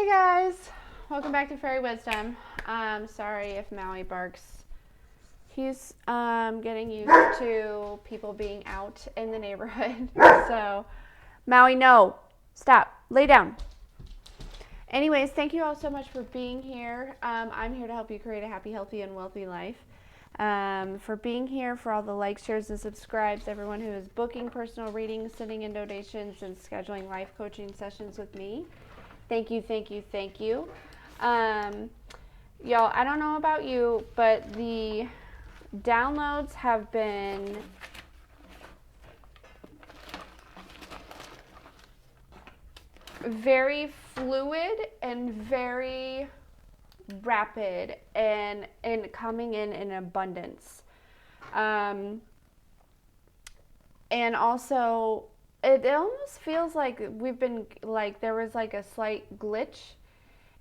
Hey guys, welcome back to Fairy Wisdom. Sorry if Maui barks. He's getting used to people being out in the neighborhood. So, Maui, no, stop, lay down. Anyways, thank you all so much for being here. I'm here to help you create a happy, healthy, and wealthy life. For being here, for all the likes, shares, and subscribes, everyone who is booking personal readings, sending in donations, and scheduling life coaching sessions with me. Thank you, thank you, thank you. Y'all, I don't know about you, but the downloads have been very fluid and very rapid and coming in abundance. And also, it almost feels like we've been, like, there was like a slight glitch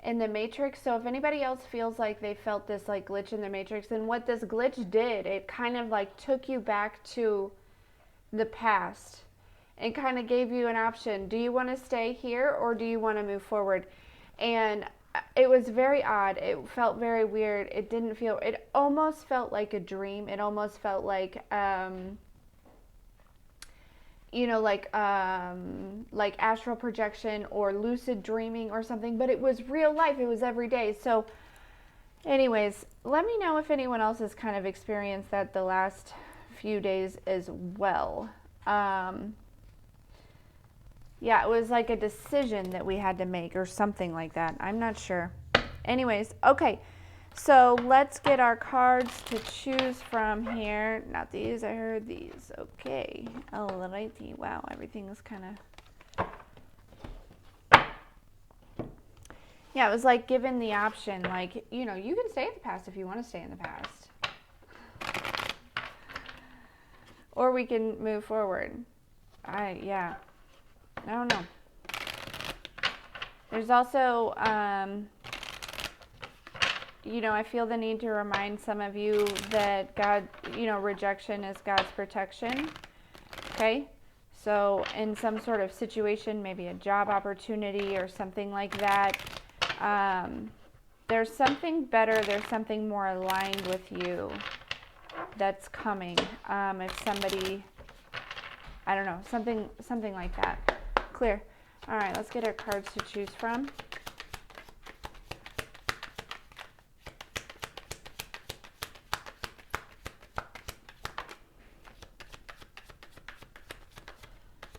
in the matrix. So if anybody else feels like they felt this like glitch in the matrix, then what this glitch did, it kind of like took you back to the past and kind of gave you an option. Do you want to stay here or do you want to move forward? And it was very odd. It felt very weird. It didn't feel, it almost felt like a dream. It almost felt like, like astral projection or lucid dreaming or something, but it was real life. It was every day. So anyways, let me know if anyone else has kind of experienced that the last few days as well. Yeah, it was like a decision that we had to make or something like that. I'm not sure. Anyways, okay. So let's get our cards to choose from here. Not these, I heard these. Okay. Alrighty. Wow, everything is kind of... Yeah, it was like given the option, like, you can stay in the past if you want to stay in the past. Or we can move forward. I don't know. There's also... I feel the need to remind some of you that God, rejection is God's protection. Okay? So in some sort of situation, maybe a job opportunity or something like that, there's something better, there's something more aligned with you that's coming. If somebody, I don't know, something like that. Clear. All right, let's get our cards to choose from.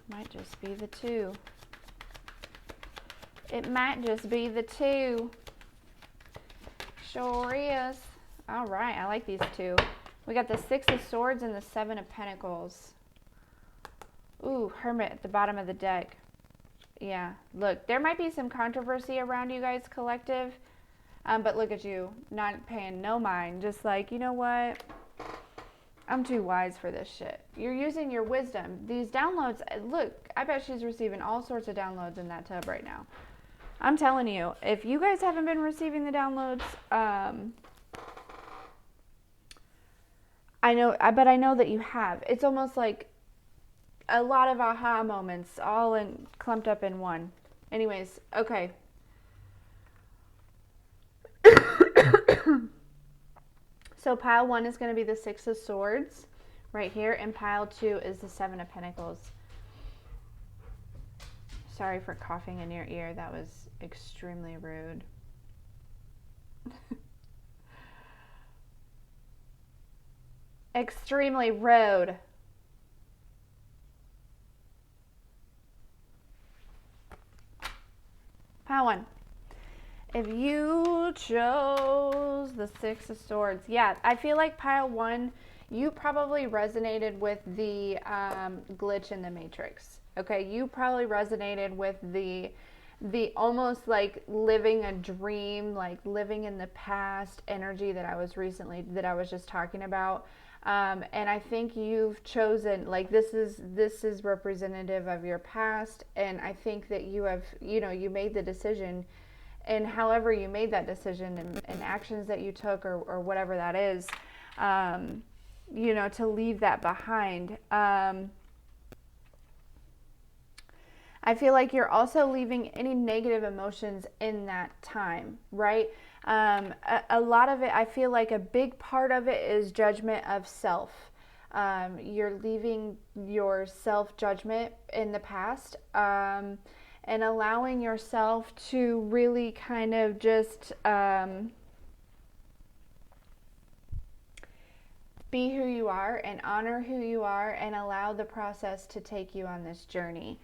Might just be the two. It might just be the two. Sure is. All right, I like these two. We got the Six of Swords and the Seven of Pentacles. Ooh, Hermit at the bottom of the deck. Yeah, look, there might be some controversy around you guys collective, but look at you, not paying no mind. Just like, you know what? I'm too wise for this shit. You're using your wisdom. These downloads, look, I bet she's receiving all sorts of downloads in that tub right now. I'm telling you, if you guys haven't been receiving the downloads, I know that you have. It's almost like a lot of aha moments all clumped up in one. Anyways, okay. So pile 1 is going to be the Six of Swords right here, and pile 2 is the Seven of Pentacles. Sorry for coughing in your ear. That was extremely rude. Extremely rude. Pile 1. If you chose the Six of Swords, yeah, I feel like pile 1, you probably resonated with the glitch in the matrix. Okay, you probably resonated with the almost like living a dream, like living in the past energy that I was just talking about. And I think you've chosen, like, this is representative of your past, and I think that you have, you made the decision. And however you made that decision and actions that you took or whatever that is, to leave that behind. I feel like you're also leaving any negative emotions in that time, right? A lot of it, I feel like a big part of it is judgment of self. You're leaving your self-judgment in the past, and allowing yourself to really kind of just be who you are and honor who you are and allow the process to take you on this journey.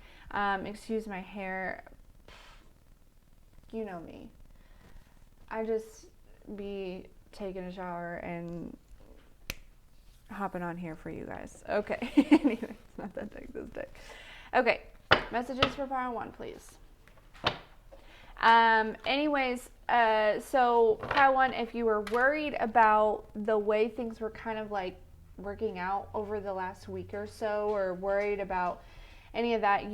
Excuse my hair. You know me. I just be taking a shower and hopping on here for you guys. Okay. Anyway, it's not that thick this day. Okay. Messages for pile 1, please. Anyways, so pile 1, if you were worried about the way things were kind of like working out over the last week or so, or worried about any of that,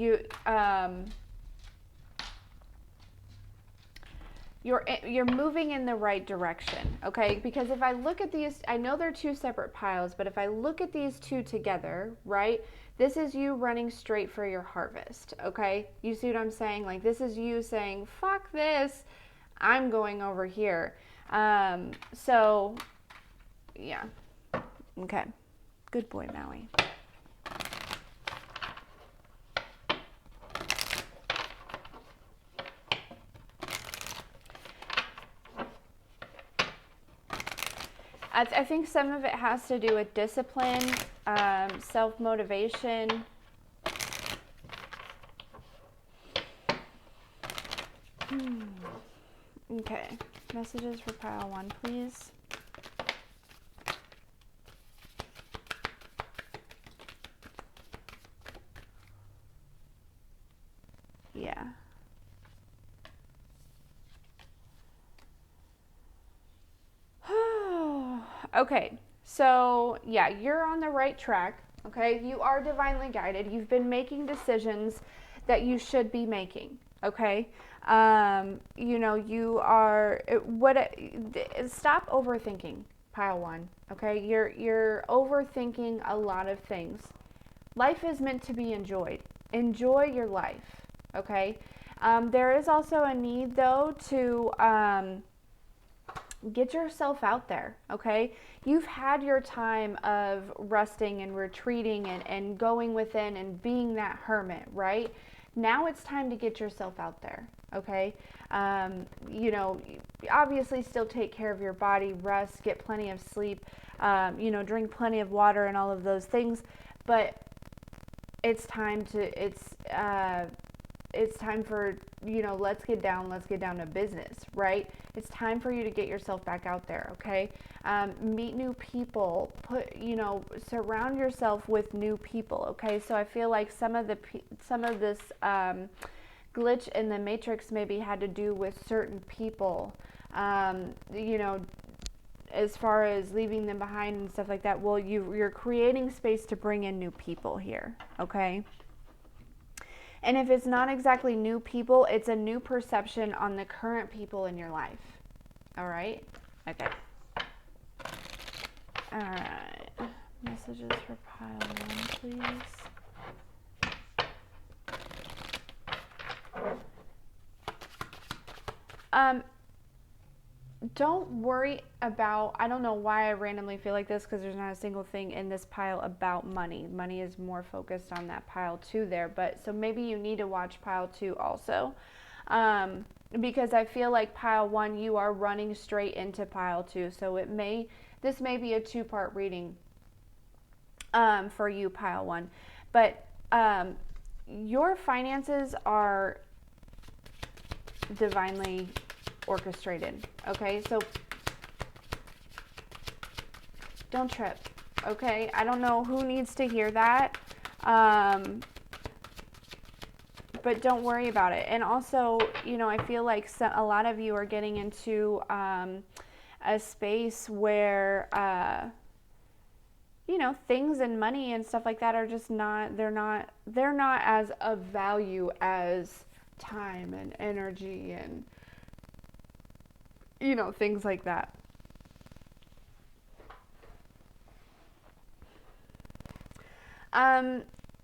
you're moving in the right direction, okay? Because if I look at these, I know they're 2 separate piles, but if I look at these 2 together, right? This is you running straight for your harvest, okay? You see what I'm saying? Like, this is you saying, fuck this, I'm going over here. So, yeah. Okay. Good boy, Maui. I think some of it has to do with discipline, self-motivation. Okay, messages for pile 1, please. Yeah. Okay, so yeah, you're on the right track. Okay, you are divinely guided. You've been making decisions that you should be making. Okay, you know, you are stop overthinking pile 1. Okay, you're overthinking a lot of things. Life is meant to be enjoyed. Enjoy your life. Okay, there is also a need though to get yourself out there, okay? You've had your time of resting and retreating and going within and being that hermit, right? Now it's time to get yourself out there, okay? You know, obviously still take care of your body, rest, get plenty of sleep, you know, drink plenty of water and all of those things, but it's time for, you know, let's get down to business, right? It's time for you to get yourself back out there, okay? Meet new people, surround yourself with new people, okay? So I feel like some of this glitch in the matrix maybe had to do with certain people, you know, as far as leaving them behind and stuff like that. Well, you're creating space to bring in new people here, okay? And if it's not exactly new people, it's a new perception on the current people in your life. All right? Okay. All right. Messages for pile 1, please. Don't worry about, I don't know why I randomly feel like this, because there's not a single thing in this pile about money. Money is more focused on that pile 2 there, but so maybe you need to watch pile 2 also, because I feel like pile 1, you are running straight into pile 2, so this may be a 2-part reading for you, pile 1, but your finances are divinely orchestrated, okay? So don't trip, okay? I don't know who needs to hear that, but don't worry about it. And also, you know, I feel like a lot of you are getting into a space where you know, things and money and stuff like that are just not, they're not as of value as time and energy and, you know, things like that.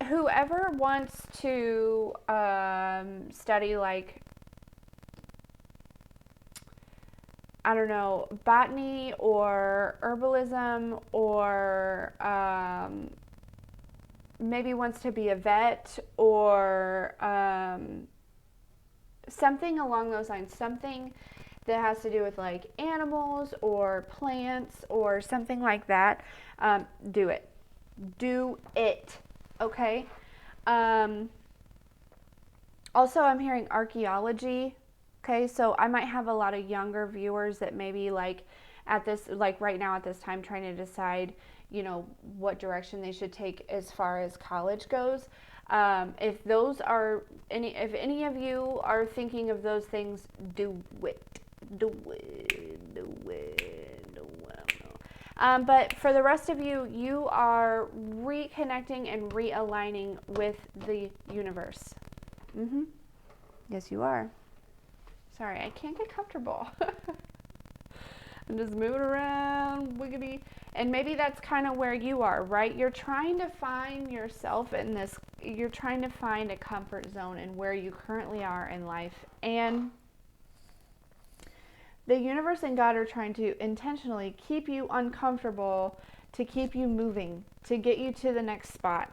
whoever wants to study, like, I don't know, botany or herbalism, or maybe wants to be a vet, or something along those lines, something that has to do with like animals or plants or something like that, do it. Do it. Okay? Also, I'm hearing archaeology. Okay, so I might have a lot of younger viewers that maybe like at this, like right now at this time, trying to decide, you know, what direction they should take as far as college goes. If those are if any of you are thinking of those things, do it. Do it. Do it. Do it. But for the rest of you, you are reconnecting and realigning with the universe. Yes, you are. Sorry, I can't get comfortable. I'm just moving around, wiggity. And maybe that's kind of where you are, right? You're trying to find yourself in this, you're trying to find a comfort zone in where you currently are in life. And the universe and God are trying to intentionally keep you uncomfortable, to keep you moving, to get you to the next spot.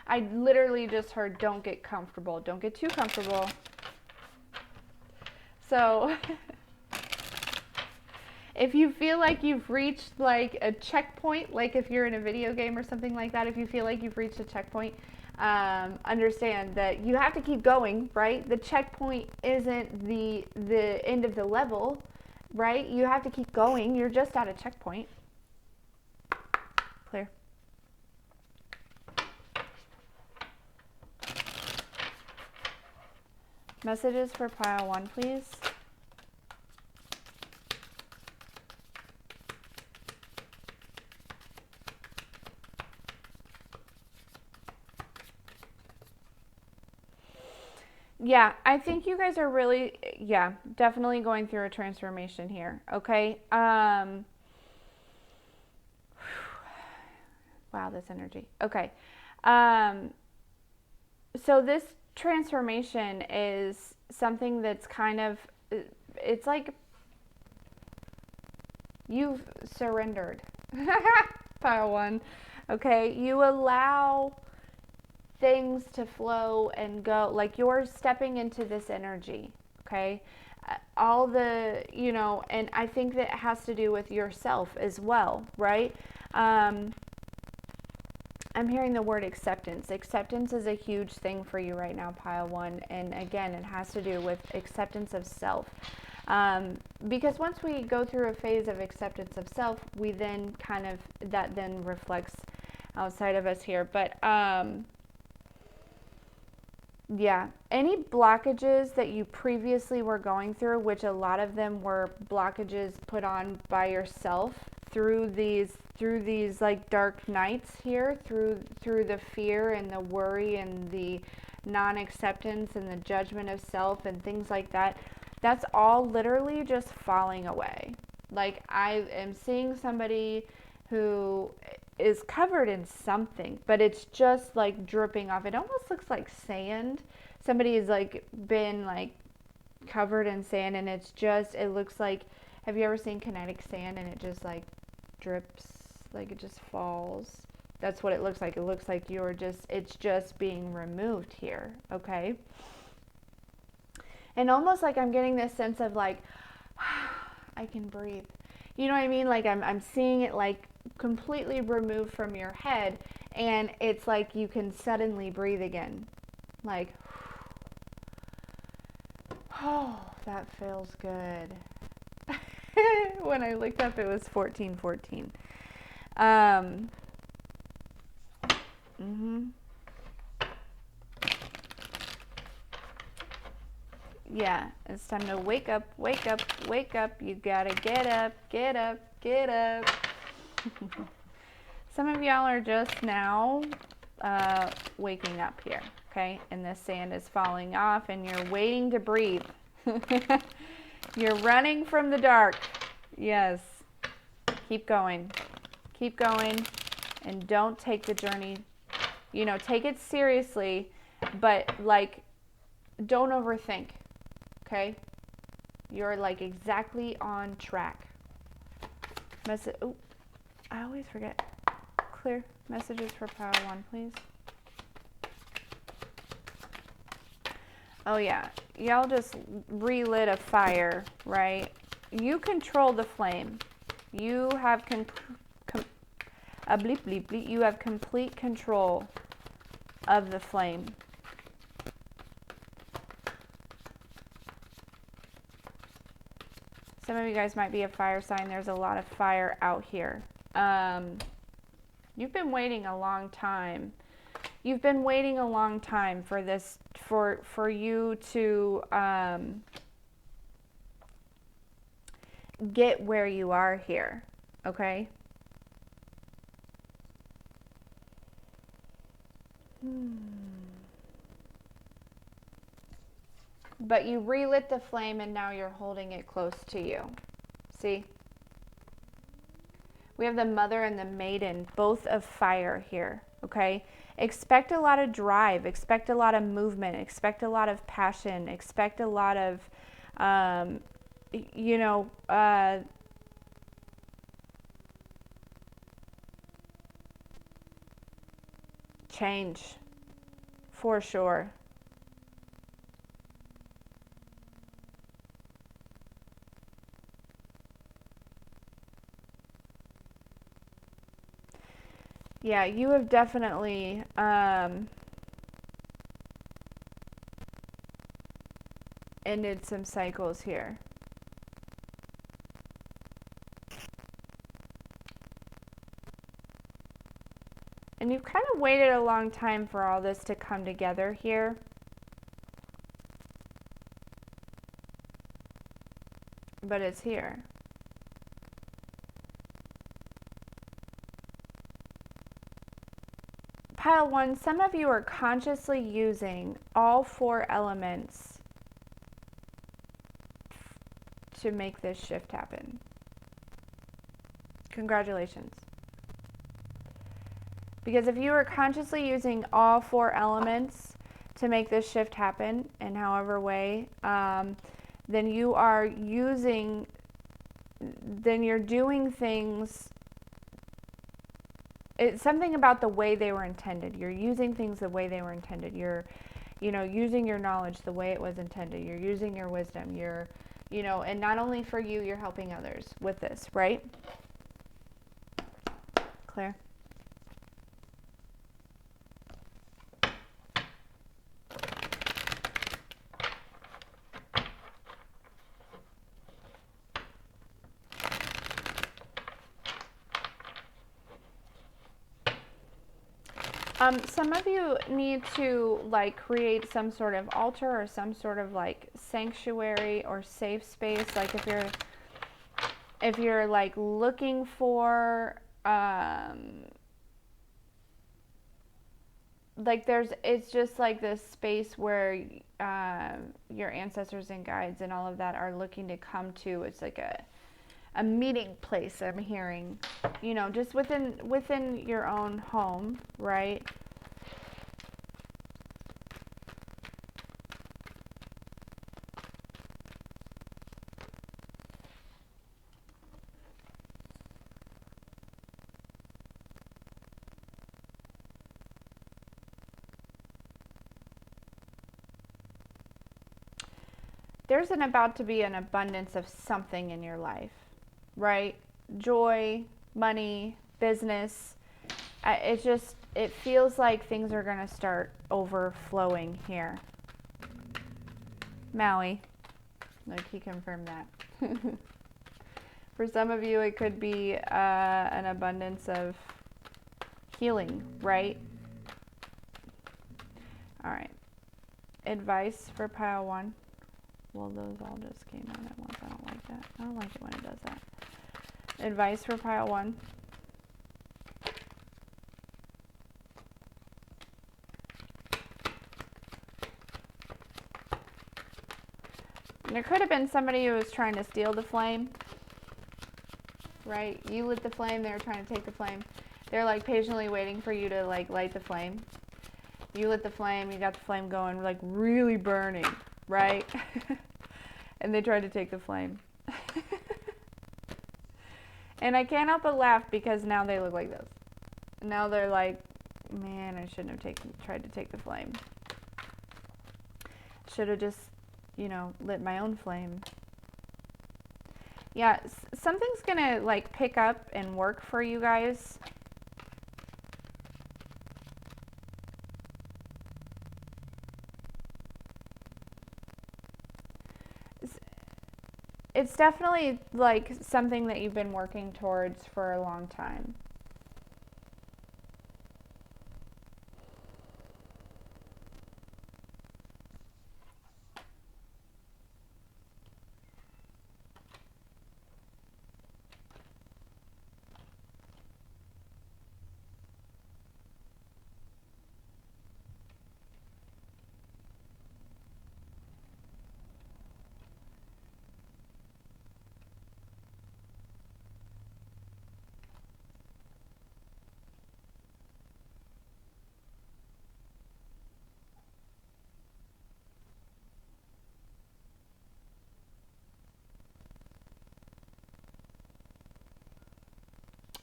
I literally just heard, don't get comfortable. Don't get too comfortable. So if you feel like you've reached like a checkpoint, like if you're in a video game or something like that, if you feel like you've reached a checkpoint, understand that you have to keep going, right? The checkpoint isn't the end of the level, right? You have to keep going. You're just at a checkpoint. Clear. Messages for pile 1, please. Yeah, I think you guys are really, definitely going through a transformation here, okay? Wow, this energy. Okay. So this transformation is something that's kind of, it's like you've surrendered. Pile 1. Okay, you allow things to flow and go, like you're stepping into this energy, okay? All the, you know, and I think that has to do with yourself as well, right? I'm hearing the word acceptance. Acceptance is a huge thing for you right now, pile 1. And again, it has to do with acceptance of self. Because once we go through a phase of acceptance of self, we then kind of, that then reflects outside of us here. But yeah, any blockages that you previously were going through, which a lot of them were blockages put on by yourself through these like dark nights here, through the fear and the worry and the non-acceptance and the judgment of self and things like that, that's all literally just falling away. Like I am seeing somebody who is covered in something, but it's just like dripping off. It almost looks like sand. Somebody has like been like covered in sand, and it's just, it looks like, have you ever seen kinetic sand and it just like drips, like it just falls? That's what it looks like. It looks like it's just being removed here, okay? And almost like I'm getting this sense of like, I can breathe. You know what I mean? Like I'm seeing it like completely removed from your head, and it's like you can suddenly breathe again. Like, oh, that feels good. When I looked up, it was 1414. Yeah, it's time to wake up, wake up, wake up. You gotta get up, get up, get up. Some of y'all are just now waking up here, okay? And the sand is falling off and you're waiting to breathe. You're running from the dark. Yes. Keep going. Keep going and don't take the journey, you know, take it seriously, but like, don't overthink, okay? You're like exactly on track. Oh, I always forget. Clear messages for pile 1, please. Oh yeah, y'all just relit a fire, right? You control the flame. You have you have complete control of the flame. Some of you guys might be a fire sign. There's a lot of fire out here. You've been waiting a long time. You've been waiting a long time for this, for you to get where you are here, okay? But you relit the flame and now you're holding it close to you. See? We have the mother and the maiden, both of fire here, okay? Expect a lot of drive, expect a lot of movement, expect a lot of passion, expect a lot of, you know, change, for sure. Yeah, you have definitely ended some cycles here. And you've kind of waited a long time for all this to come together here. But it's here. Pile 1, some of you are consciously using all 4 elements to make this shift happen. Congratulations. Because if you are consciously using all 4 elements to make this shift happen in however way, then you are using, then you're doing things. It's something about the way they were intended. You're using things the way they were intended. You're, you know, using your knowledge the way it was intended. You're using your wisdom. You're, you know, and not only for you, you're helping others with this, right? Claire? Some of you need to like create some sort of altar or some sort of like sanctuary or safe space. Like if you're like looking for like it's just like this space where your ancestors and guides and all of that are looking to come to. It's like a meeting place, I'm hearing, you know, just within your own home, right? There's about to be an abundance of something in your life, right? Joy, money, business. It feels like things are going to start overflowing here. Maui, like he confirmed that. For some of you, it could be an abundance of healing, right? All right. Advice for pile 1. Well, those all just came out at once. I don't like that. I don't like it when it does that. Advice for pile 1. And there could have been somebody who was trying to steal the flame. right? You lit the flame, they're trying to take the flame. They're like patiently waiting for you to like light the flame. You lit the flame, you got the flame going, like really burning, right? And they tried to take the flame. And I can't help but laugh because now they look like this. Now they're like, man, I shouldn't have tried to take the flame. Should have just, you know, lit my own flame. Yeah, something's gonna like pick up and work for you guys. It's definitely like something that you've been working towards for a long time.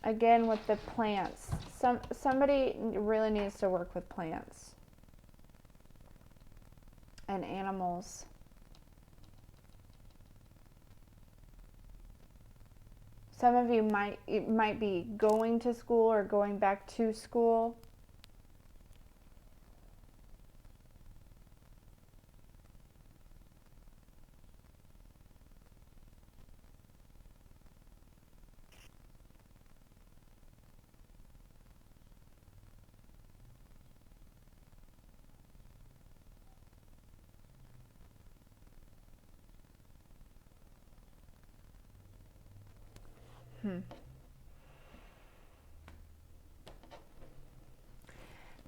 Again with the plants, somebody really needs to work with plants and animals. Some of you might be going to school or going back to school.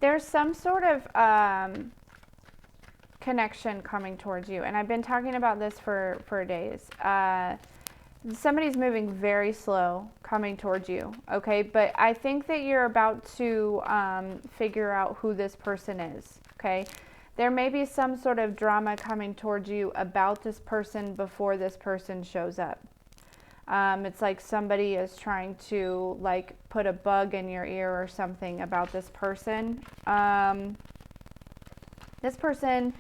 There's some sort of connection coming towards you, and I've been talking about this for days. Somebody's moving very slow coming towards you, okay? But I think that you're about to figure out who this person is, okay? There may be some sort of drama coming towards you about this person before this person shows up. It's like somebody is trying to like put a bug in your ear or something about this person. This person,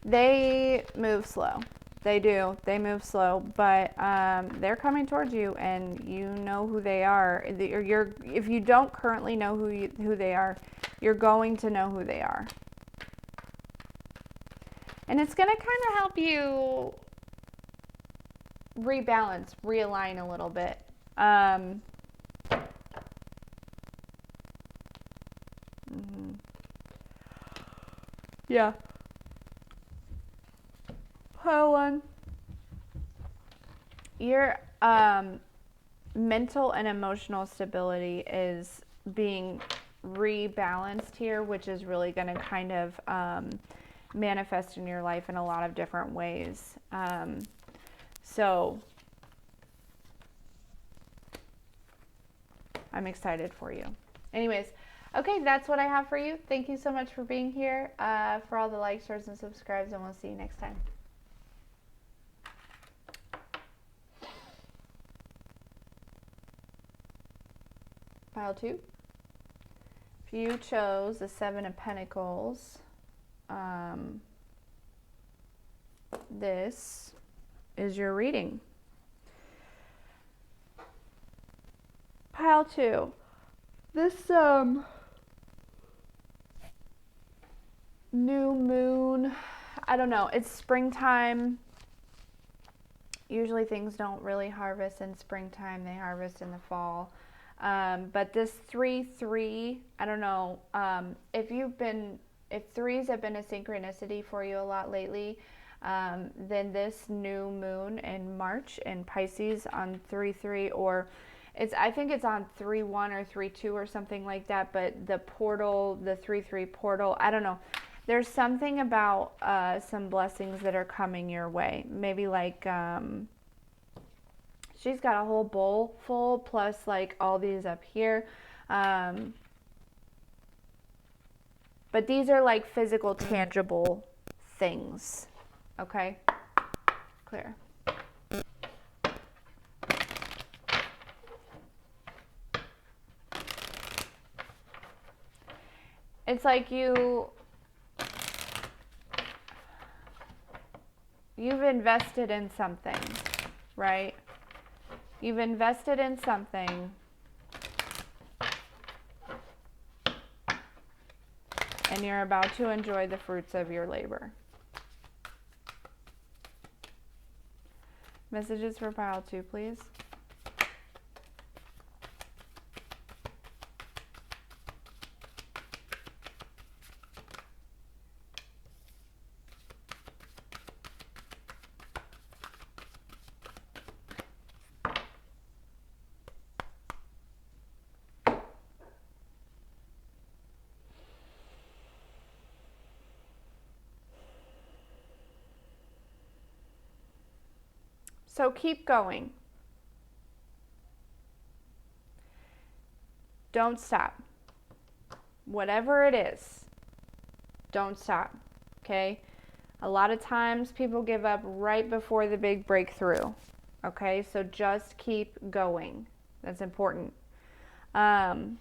they move slow. They do. They move slow, but they're coming towards you, and you know who they are. If you don't currently know who they are, you're going to know who they are. And it's going to kind of help you rebalance, realign a little bit. Yeah. Pile on. Your mental and emotional stability is being rebalanced here, which is really going to kind of manifest in your life in a lot of different ways. So I'm excited for you. Anyways, okay, that's what I have for you. Thank you so much for being here, for all the likes, shares, and subscribes, and we'll see you next time. Pile 2. If you chose the 7 of Pentacles, this is your reading. Pile 2. This new moon, I don't know, it's springtime. Usually things don't really harvest in springtime, they harvest in the fall. But this 3-3, I don't know, if threes have been a synchronicity for you a lot lately, then this new moon in March in Pisces on 3-3, or I think it's on 3-1 or 3-2 or something like that, but the portal, the 3-3 portal, I don't know. There's something about some blessings that are coming your way. Maybe like She's got a whole bowl full, plus like all these up here. But these are like physical, tangible things. Okay? Clear. It's like you've invested in something, right? You've invested in something, and you're about to enjoy the fruits of your labor. Messages for pile 2, please. So keep going. Don't stop. Whatever it is, don't stop. Okay? A lot of times people give up right before the big breakthrough. Okay? So just keep going. That's important. Also,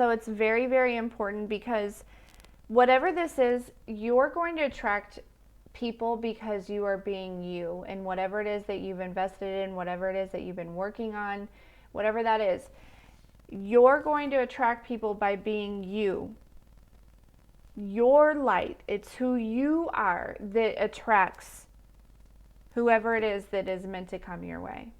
it's very, very important because whatever this is, you're going to attract people because you are being you, and whatever it is that you've invested in, whatever it is that you've been working on, whatever that is, you're going to attract people by being you. Your light, it's who you are that attracts whoever it is that is meant to come your way.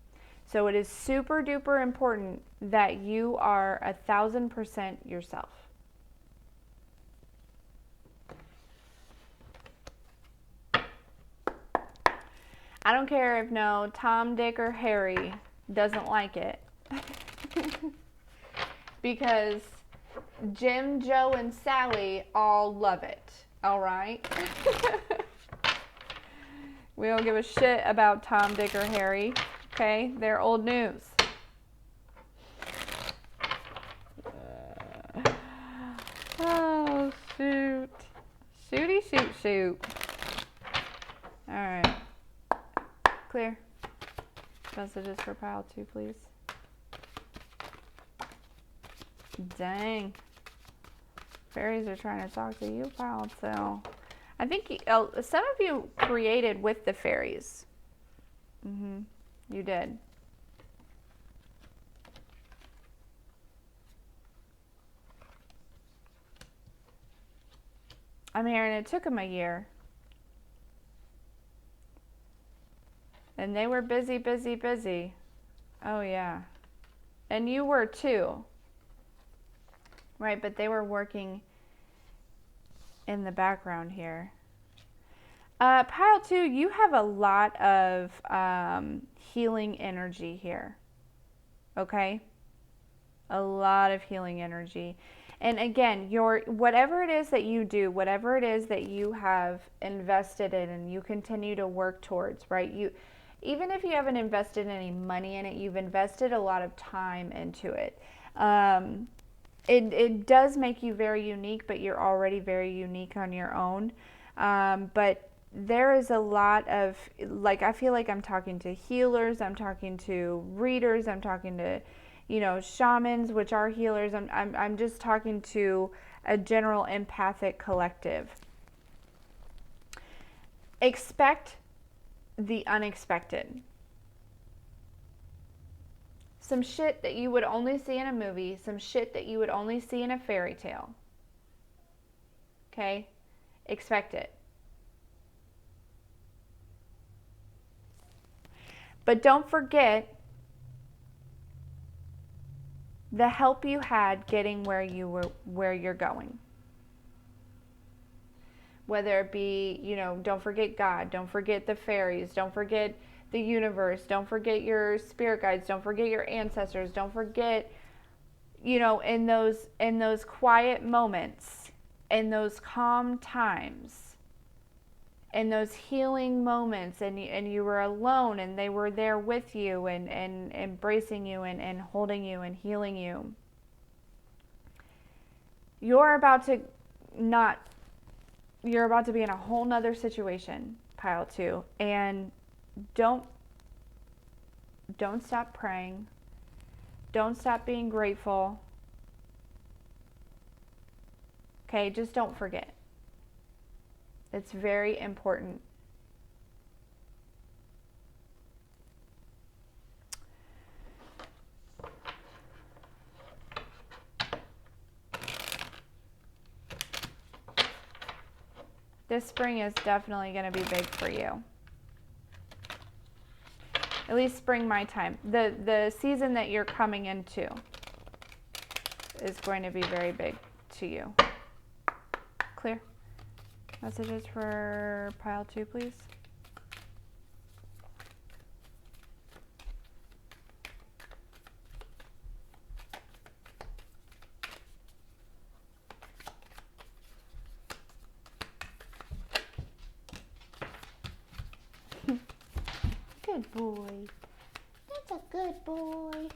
So it is super duper important that you are 1,000% yourself. I don't care if no Tom, Dick, or Harry doesn't like it. Because Jim, Joe, and Sally all love it. All right? We don't give a shit about Tom, Dick, or Harry. Okay? They're old news. Oh, shoot. Shooty, shoot, shoot. All right. Clear. Messages for pile 2, please. Dang. Fairies are trying to talk to you, pile 2. I think some of you created with the fairies. You did. I'm hearing it took them a year. And they were busy, busy, busy. Oh, yeah. And you were too. Right, but they were working in the background here. Pile 2, you have a lot of healing energy here. Okay? A lot of healing energy. And again, whatever it is that you do, whatever it is that you have invested in and you continue to work towards, right? Even if you haven't invested any money in it, you've invested a lot of time into it. It does make you very unique, but you're already very unique on your own. But there is a lot of, like, I feel like I'm talking to healers, I'm talking to readers, I'm talking to, shamans, which are healers. I'm just talking to a general empathic collective. Expect the unexpected. Some shit that you would only see in a movie, some shit that you would only see in a fairy tale. Okay? Expect it. But don't forget the help you had getting where you're going. Whether it be, don't forget God, don't forget the fairies, don't forget the universe, don't forget your spirit guides, don't forget your ancestors, don't forget, in those quiet moments, in those calm times, and those healing moments, and you were alone and they were there with you and embracing you and holding you and healing you. You're about to be in a whole nother situation, pile 2, and don't stop praying. Don't stop being grateful. Okay, just don't forget. It's very important. This spring is definitely going to be big for you. At least spring my time. The season that you're coming into is going to be very big to you. Clear? Messages for pile 2, please. Good boy. That's a good boy.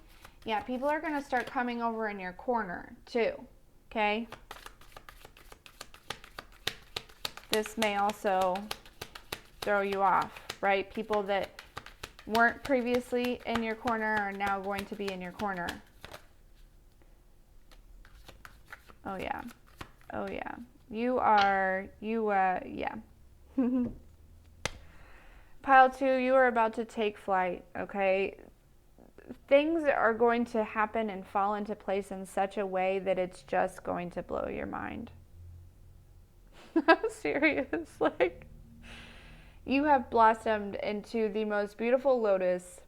Yeah, people are going to start coming over in your corner too. Okay? This may also throw you off, right? People that weren't previously in your corner are now going to be in your corner. Oh yeah. Oh yeah. Yeah. Pile 2, you are about to take flight, okay? Things are going to happen and fall into place in such a way that it's just going to blow your mind. I'm serious. Like, you have blossomed into the most beautiful lotus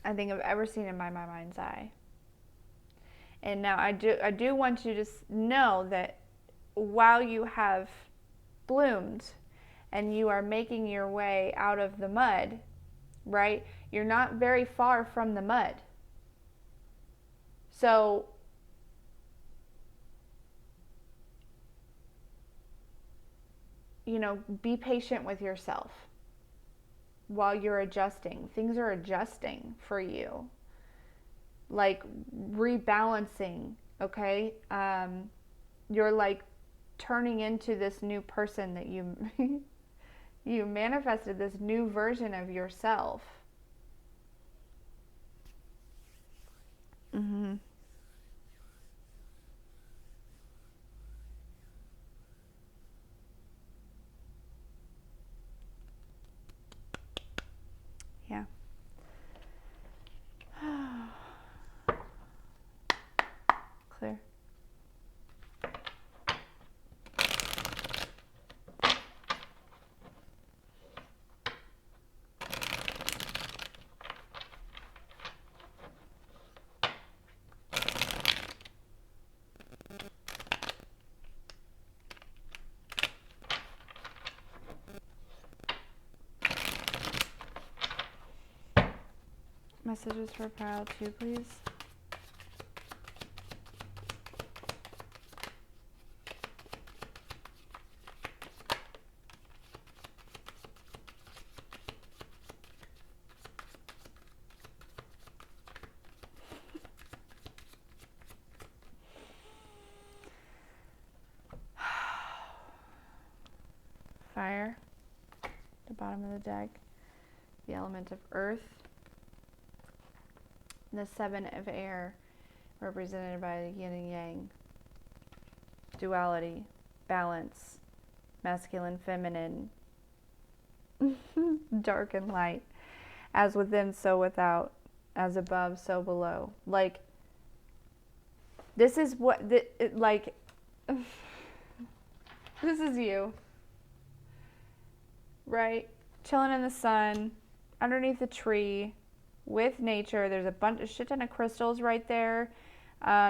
I think I've ever seen in my mind's eye. And now I do want you to know that while you have bloomed and you are making your way out of the mud, right? You're not very far from the mud. So be patient with yourself while you're adjusting. Things are adjusting for you, like rebalancing, okay? You're like turning into this new person that you manifested, this new version of yourself. Mm-hmm. Yeah. Clear. Messages for pile 2, please. Fire, the bottom of the deck, the element of earth, the 7 of air, represented by the yin and yang, duality, balance, masculine, feminine, dark and light, as within, so without, as above, so below. Like, this is what, this is you, right? Chilling in the sun, underneath a tree, with nature. There's a shit ton of crystals right there.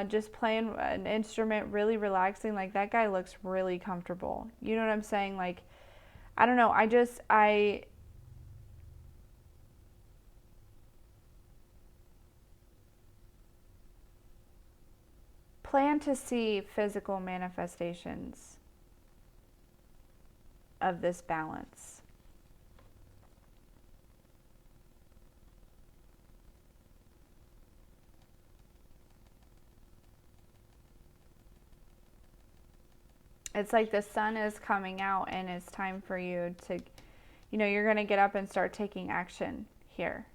Just playing an instrument, really relaxing. Like, that guy looks really comfortable. You know what I'm saying? Like, I don't know. I plan to see physical manifestations of this balance. It's like the sun is coming out and it's time for you to, you're going to get up and start taking action here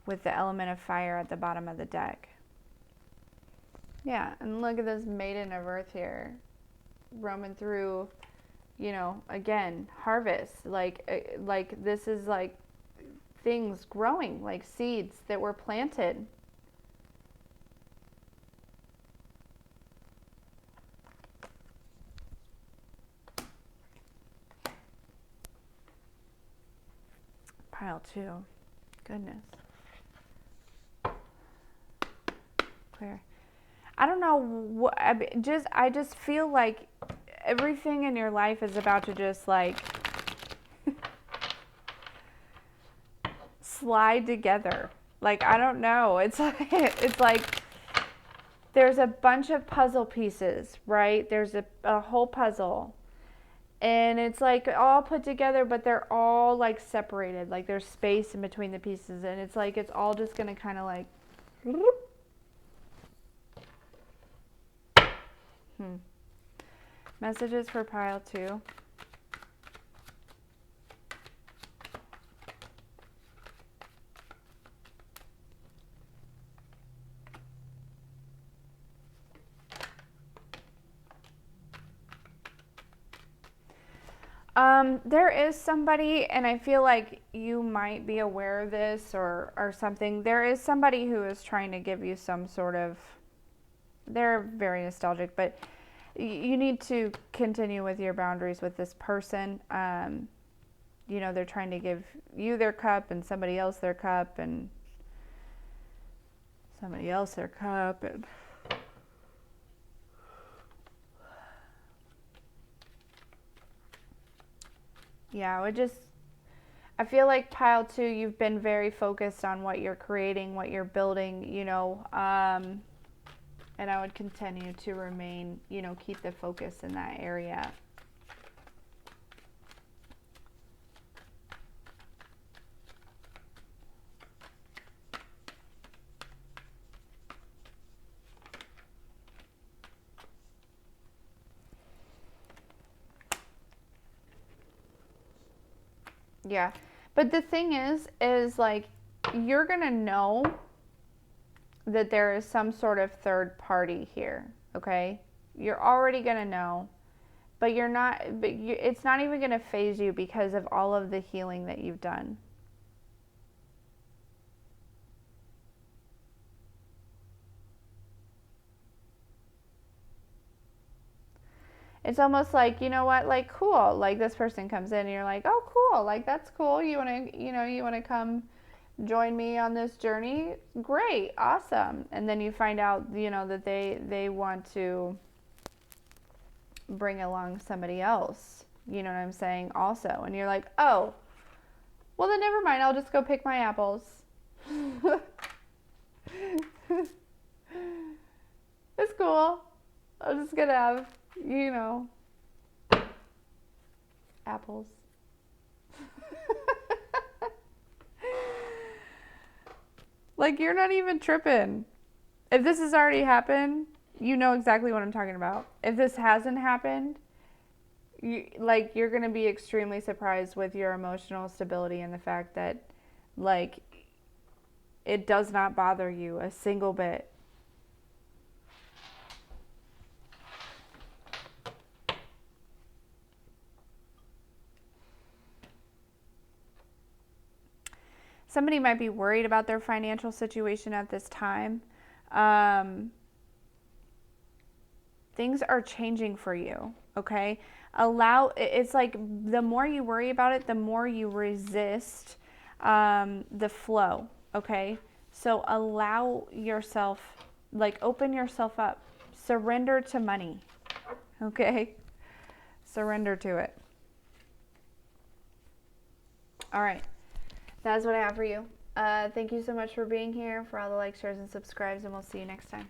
with the element of fire at the bottom of the deck. Yeah, and look at this Maiden of Earth here, roaming through, again, harvest. Like this is like things growing, like seeds that were planted. Pile 2. Goodness. Clear. I don't know what, I just feel like everything in your life is about to just like slide together. Like, I don't know. It's like there's a bunch of puzzle pieces, right? There's a whole puzzle. And it's like all put together, but they're all like separated. Like there's space in between the pieces. And it's like it's all just going to kind of like... Messages for pile 2. There is somebody, and I feel like you might be aware of this or something. There is somebody who is trying to give you some sort of, they're very nostalgic, but you need to continue with your boundaries with this person. They're trying to give you their cup and somebody else their cup and somebody else their cup and... Yeah, I feel like pile 2, you've been very focused on what you're creating, what you're building, and I would continue to remain, keep the focus in that area. Yeah. But the thing is like, you're going to know that there is some sort of third party here. Okay. You're already going to know, but it's not even going to faze you because of all of the healing that you've done. It's almost like, like, cool. Like this person comes in and you're like, oh, cool. Like, that's cool. You want to come join me on this journey? Great. Awesome. And then you find out, that they want to bring along somebody else. You know what I'm saying? Also. And you're like, oh, well then never mind. I'll just go pick my apples. It's cool. I'm just going to have, apples. Like, you're not even tripping. If this has already happened, you know exactly what I'm talking about. If this hasn't happened, you're going to be extremely surprised with your emotional stability and the fact that, like, it does not bother you a single bit. Somebody might be worried about their financial situation at this time. Things are changing for you, okay? It's like the more you worry about it, the more you resist the flow, okay? So allow yourself, like, open yourself up. Surrender to money, okay? Surrender to it. All right. That's what I have for you. Thank you so much for being here, for all the likes, shares, and subscribes, and we'll see you next time.